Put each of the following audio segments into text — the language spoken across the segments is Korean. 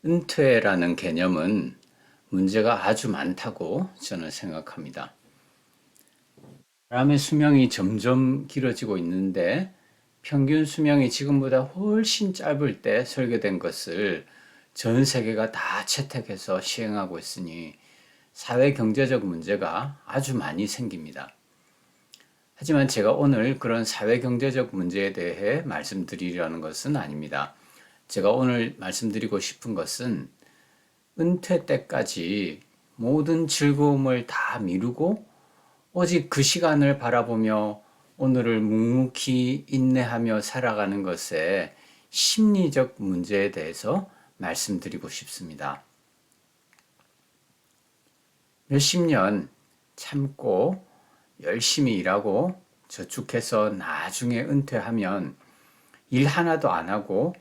은퇴라는 개념은 문제가 아주 많다고 저는 생각합니다. 사람의 수명이 점점 길어지고 있는데 평균 수명이 지금보다 훨씬 짧을 때 설계된 것을 전 세계가 다 채택해서 시행하고 있으니 사회 경제적 문제가 아주 많이 생깁니다. 하지만 제가 오늘 그런 사회 경제적 문제에 대해 말씀드리려는 것은 아닙니다. 제가 오늘 말씀드리고 싶은 것은 은퇴 때까지 모든 즐거움을 다 미루고 오직 그 시간을 바라보며 오늘을 묵묵히 인내하며 살아가는 것의 심리적 문제에 대해서 말씀드리고 싶습니다. 몇십 년 참고 열심히 일하고 저축해서 나중에 은퇴하면 일 하나도 안 하고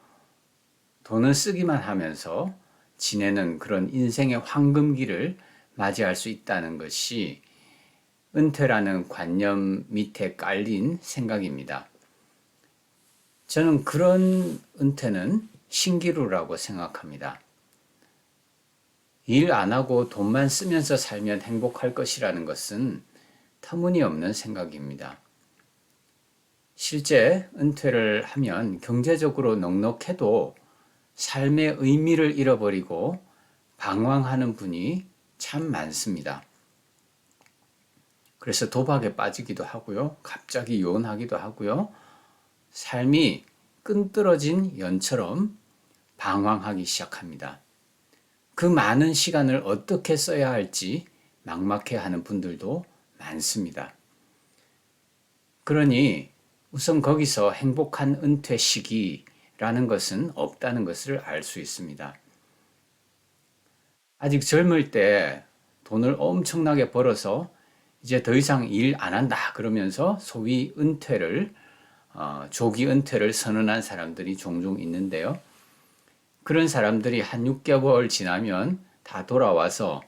돈은 쓰기만 하면서 지내는 그런 인생의 황금기를 맞이할 수 있다는 것이 은퇴라는 관념 밑에 깔린 생각입니다. 저는 그런 은퇴는 신기루라고 생각합니다. 일 안 하고 돈만 쓰면서 살면 행복할 것이라는 것은 터무니없는 생각입니다. 실제 은퇴를 하면 경제적으로 넉넉해도 삶의 의미를 잃어버리고 방황하는 분이 참 많습니다. 그래서 도박에 빠지기도 하고요. 갑자기 이혼하기도 하고요. 삶이 끈떨어진 연처럼 방황하기 시작합니다. 그 많은 시간을 어떻게 써야 할지 막막해하는 분들도 많습니다. 그러니 우선 거기서 행복한 은퇴 시기라는 것은 없다는 것을 알 수 있습니다. 아직 젊을 때 돈을 엄청나게 벌어서 이제 더 이상 일 안 한다 그러면서 소위 조기 은퇴를 선언한 사람들이 종종 있는데요. 그런 사람들이 한 6개월 지나면 다 돌아와서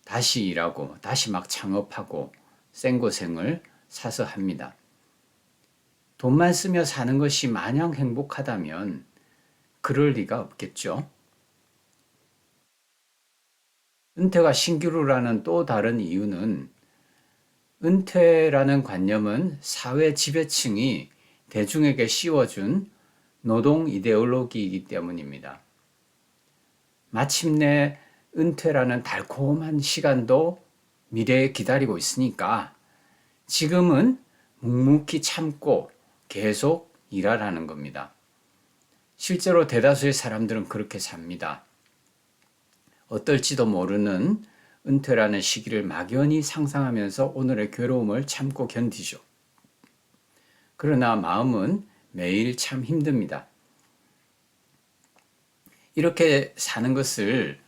다시 일하고 다시 막 창업하고 생고생을 사서 합니다. 돈만 쓰며 사는 것이 마냥 행복하다면 그럴 리가 없겠죠. 은퇴가 신기루라는 또 다른 이유는 은퇴라는 관념은 사회 지배층이 대중에게 씌워준 노동 이데올로기이기 때문입니다. 마침내 은퇴라는 달콤한 시간도 미래에 기다리고 있으니까 지금은 묵묵히 참고 계속 일하라는 겁니다. 실제로 대다수의 사람들은 그렇게 삽니다. 어떨지도 모르는 은퇴라는 시기를 막연히 상상하면서 오늘의 괴로움을 참고 견디죠. 그러나 마음은 매일 참 힘듭니다. 이렇게 사는 것을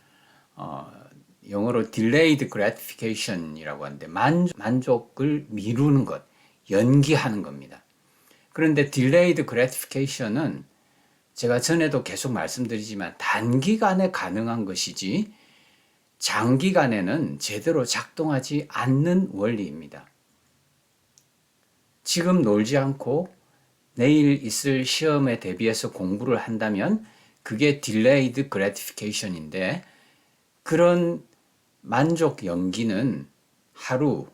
영어로 delayed gratification이라고 하는데 만족을 미루는 것, 연기하는 겁니다. 그런데 delayed gratification은 제가 전에도 계속 말씀드리지만 단기간에 가능한 것이지 장기간에는 제대로 작동하지 않는 원리입니다. 지금 놀지 않고 내일 있을 시험에 대비해서 공부를 한다면 그게 delayed gratification인데 그런 만족 연기는 하루,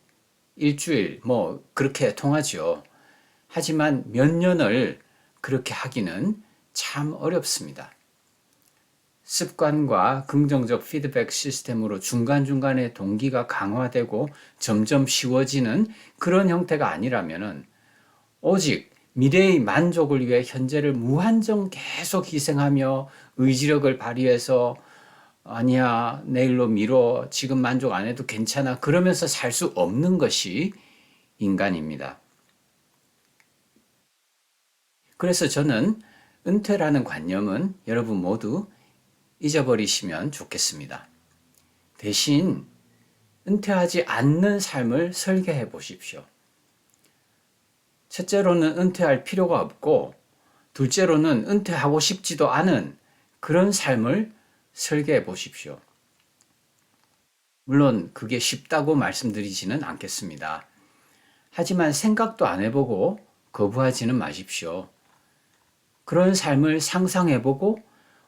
일주일 뭐 그렇게 통하죠. 하지만 몇 년을 그렇게 하기는 참 어렵습니다. 습관과 긍정적 피드백 시스템으로 중간중간에 동기가 강화되고 점점 쉬워지는 그런 형태가 아니라면 오직 미래의 만족을 위해 현재를 무한정 계속 희생하며 의지력을 발휘해서 아니야, 내일로 미뤄, 지금 만족 안 해도 괜찮아 그러면서 살 수 없는 것이 인간입니다. 그래서 저는 은퇴라는 관념은 여러분 모두 잊어버리시면 좋겠습니다. 대신 은퇴하지 않는 삶을 설계해 보십시오. 첫째로는 은퇴할 필요가 없고 둘째로는 은퇴하고 싶지도 않은 그런 삶을 설계해 보십시오. 물론 그게 쉽다고 말씀드리지는 않겠습니다. 하지만 생각도 안 해보고 거부하지는 마십시오. 그런 삶을 상상해보고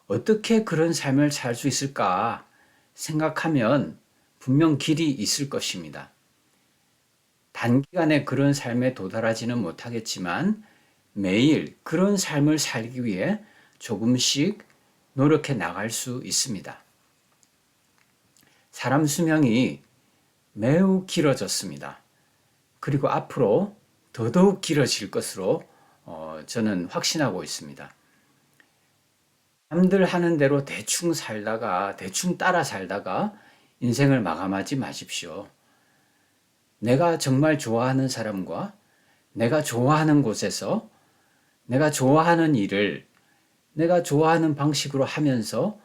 어떻게 그런 삶을 살 수 있을까 생각하면 분명 길이 있을 것입니다. 단기간에 그런 삶에 도달하지는 못하겠지만 매일 그런 삶을 살기 위해 조금씩 노력해 나갈 수 있습니다. 사람 수명이 매우 길어졌습니다. 그리고 앞으로 더더욱 길어질 것으로 저는 확신하고 있습니다. 남들 하는 대로 대충 살다가, 대충 따라 살다가 인생을 마감하지 마십시오. 내가 정말 좋아하는 사람과 내가 좋아하는 곳에서 내가 좋아하는 일을 내가 좋아하는 방식으로 하면서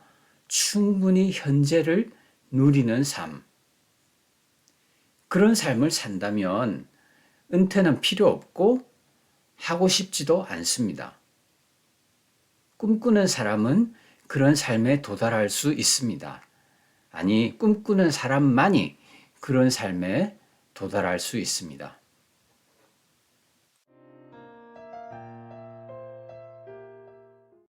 충분히 현재를 누리는 삶. 그런 삶을 산다면 은퇴는 필요 없고 하고 싶지도 않습니다. 꿈꾸는 사람은 그런 삶에 도달할 수 있습니다. 아니, 꿈꾸는 사람만이 그런 삶에 도달할 수 있습니다.